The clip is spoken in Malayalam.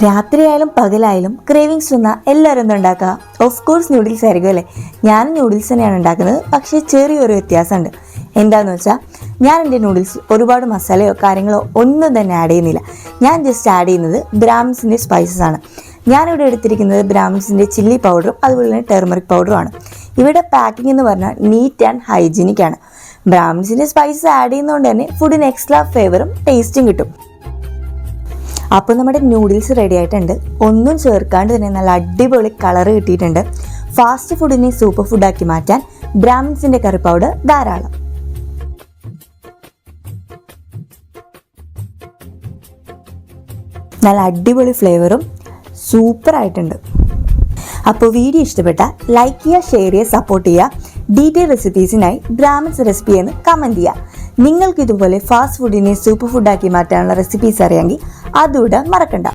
രാത്രിയായാലും പകലായാലും ക്രേവിങ്സ് വന്ന എല്ലാവരും എന്താ ഉണ്ടാക്കുക? ഓഫ് കോഴ്സ് ന്യൂഡിൽസ് ആയിരിക്കും അല്ലേ? ഞാനും ന്യൂഡിൽസ് തന്നെയാണ് ഉണ്ടാക്കുന്നത്. പക്ഷേ ചെറിയൊരു വ്യത്യാസമുണ്ട്. എന്താണെന്ന് വെച്ചാൽ ഞാൻ എൻ്റെ നൂഡിൽസ് ഒരുപാട് മസാലയോ കാര്യങ്ങളോ ഒന്നും തന്നെ ആഡ് ചെയ്യുന്നില്ല. ഞാൻ ജസ്റ്റ് ആഡ് ചെയ്യുന്നത് ബ്രാഹ്മിൻസിൻ്റെ സ്പൈസസ് ആണ്. ഞാനിവിടെ എടുത്തിരിക്കുന്നത് ബ്രാഹ്മിൻസിൻ്റെ ചില്ലി പൗഡറും അതുപോലെ തന്നെ ടെർമറിക് പൗഡറുമാണ്. ഇവിടെ പാക്കിംഗ് എന്ന് പറഞ്ഞാൽ നീറ്റ് ആൻഡ് ഹൈജീനിക് ആണ്. ബ്രാഹ്മിൻസിൻ്റെ സ്പൈസസ് ആഡ് ചെയ്യുന്നതുകൊണ്ട് തന്നെ ഫുഡിന് എക്സ്ട്രാ ഫ്ലേവറും ടേസ്റ്റും കിട്ടും. അപ്പോൾ നമ്മുടെ നൂഡിൽസ് റെഡി ആയിട്ടുണ്ട്. ഒന്നും ചേർക്കാണ്ട് തന്നെ നല്ല അടിപൊളി കളർ കിട്ടിയിട്ടുണ്ട്. ഫാസ്റ്റ് ഫുഡിനെ സൂപ്പർ ഫുഡാക്കി മാറ്റാൻ ബ്രാഹ്മിൻസിൻ്റെ കറി പൗഡർ ധാരാളം. നല്ല അടിപൊളി ഫ്ലേവറും സൂപ്പറായിട്ടുണ്ട്. അപ്പോൾ വീഡിയോ ഇഷ്ടപ്പെട്ടാൽ ലൈക്ക് ചെയ്യുക, ഷെയർ ചെയ്യുക, സപ്പോർട്ട് ചെയ്യുക. ഡീറ്റെയിൽ റെസിപ്പീസിനായി ബ്രാഹ്മിൻസ് റെസിപ്പി എന്ന് കമൻറ്റ് ചെയ്യുക. നിങ്ങൾക്ക് ഇതുപോലെ ഫാസ്റ്റ് ഫുഡിനെ സൂപ്പർ ഫുഡാക്കി മാറ്റാനുള്ള റെസിപ്പീസ് അറിയാമെങ്കിൽ അതുകൂടെ മറക്കണ്ട.